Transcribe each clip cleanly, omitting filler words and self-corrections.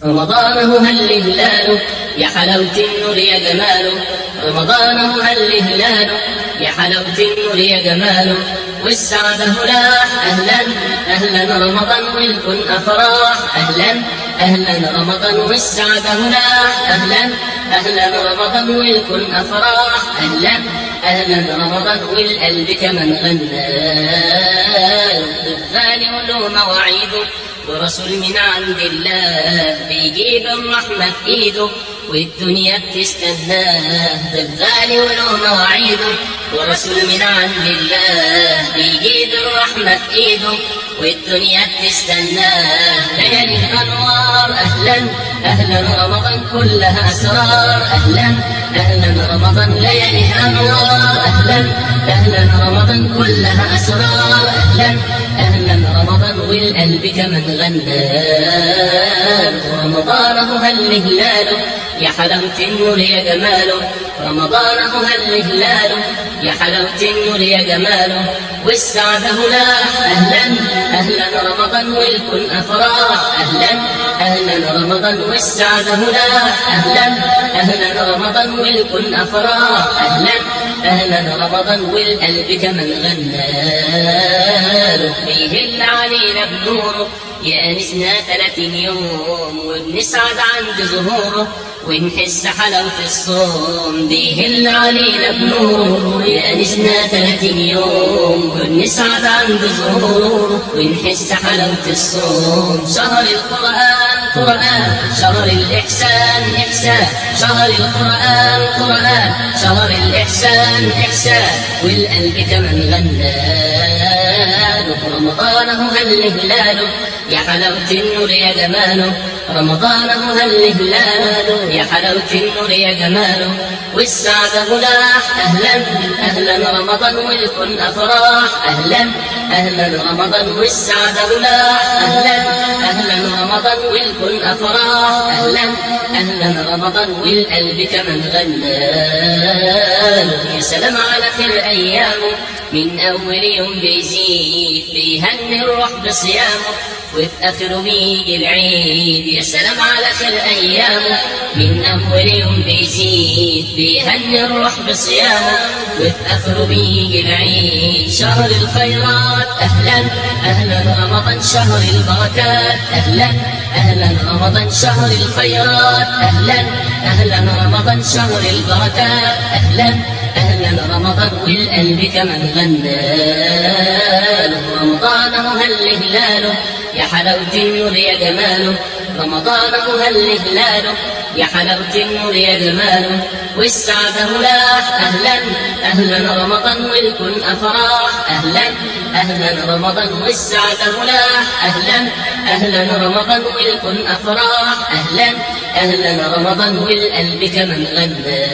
رمضانه هل هلاله يا حلاوة النور يا جماله، رمضانه هل هلاله يا حلاوة النور يا جماله، والسعادة هلاح. أهلا أهلا رمضان والكل أفراح، أهلا أهلا رمضان والسعادة هلاح، أهلا أهلا رمضان والكل أفراح، أهلا أهلا رمضان والقلب كمان غنى. الغالي وله مواعيده ورسول من عند الله بيجيب الرحمة في ايده والدنيا بتستناه. الغالي وله مواعيده ورسول من عند الله بيجيب الرحمة في ايده والدنيا بتستناه. ليالي انوار اهلا اهلا رمضان كلها اسرار، اهلا اهلا رمضان ليالي انوار، اهلا اهلا رمضان كلها اسرار، اهلا اهلا رمضان والقلب كمان غنى. رمضانه هل هلاله يا حلاوة النور يا جماله، رمضانه هل هلاله يا حلاوة النور يا جماله، والسعادة هلاح. أهلا أهلا رمضان والكل أفراح، أهلا أهلا رمضان والسعادة هلاح، أهلا أهلا رمضان والكل أفراح، أهلا أهلا رمضان والقلب كمان غنى. بيهل علينا بنوره يأنسنا 30 يوم وبنسعد عند ظهوره ونحس حلاوة الصوم. بيهل علينا بنوره يأنسنا 30 يوم وبنسعد عند ظهوره ونحس حلاوة الصوم. شهر القرآن قرآن، شهر الإحسان إحسان، شهر القرآن قرآن، شهر الإحسان إحسان والقلب كمان غنى. رمضانه هل هلاله يا حلاوة النور يا جماله، رمضانه هل هلاله يا حلاوة النور يا جماله، والسعادة هلاح. أهلا أهلا رمضان والكل أفراح، أهلا أهلا رمضان والسعادة هلاح، أهلا أهلا رمضان والكل أفراح، أهلا أهلا رمضان والقلب كمان غنى. يا سلام على خير أيامه من أول يوم بيزيد بيهني الروح بصيامه وفي آخره بيجي العيد. يا سلام على خير أيامه من أول يوم بيزيد بيهني الروح بصيامه وفي آخره بيجي العيد. شهر الخيرات أهلا أهلا رمضان شهر البركات، أهلا أهلا رمضان شهر الخيرات، أهلا أهلا رمضان شهر البركات، أهلا أهلا رمضان والقلب كمان غنى. رمضانه هل هلاله يا حلاوة النور يا جماله، رمضانه هل هلاله يا حلاوة النور يا جماله، والسعادة هلاح. أهلا أهلا رمضان والكل أفراح، أهلا أهلا رمضان والسعادة هلاح، أهلا أهلا رمضان والكل أفراح، أهلا أهلا رمضان والقلب كمان غنى.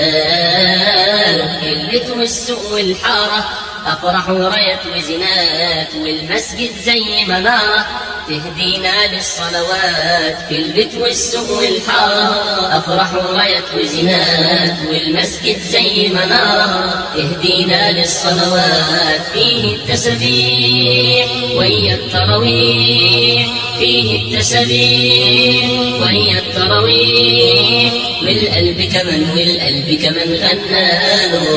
البيت والسوق والحارة أفرح ورايات وزنات والمسجد زي منارة تهدينا للصلوات. في البيت والسوق والحارة أفرح ورايات وزنات والمسجد زي منارة تهدينا للصلوات. فيه التسبيح ويا التراويح، فيه التسبيح ويا التراويح والقلب كمان غنى.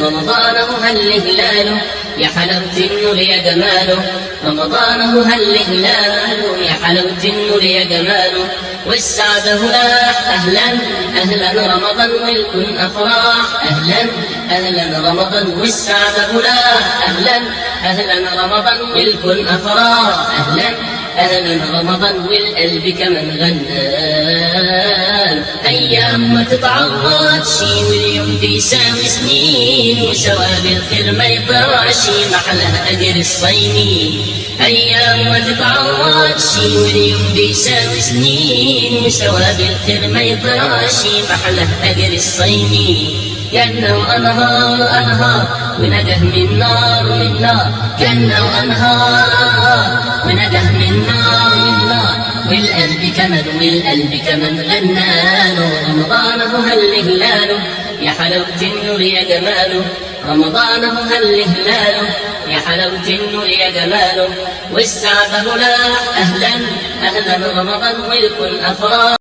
رمضانه هل هلاله يا حلاوة النور يا جماله، رمضانه هل هلاله يا حلاوة النور يا جماله، والسعادة هلاح. أهلا أهلا رمضان والكل أفراح، أهلا أهلا رمضان والسعادة هلاح، أهلا أهلا رمضان والكل أفراح، أهلا أهلا رمضان والقلب كمان غنى. أيام ما تتعوضش واليوم بيساوي سنين وثواب الخير ما يضيعش محلها أجر الصايمين. أيام ما تتعوضش واليوم بيساوي سنين وثواب الخير ما يضيعش محلها أجر الصايمين. جنة وأنهار أنهار ونجاه من نار، جنة وأنهار ونجاه من نار والقلب كمان غنى. رمضانه هل هلاله يا حلاوة النور يا جماله، رمضانه هل هلاله يا حلاوة النور يا جماله، والسعادة هلاح. أهلا أهلا رمضان والكل أفراح.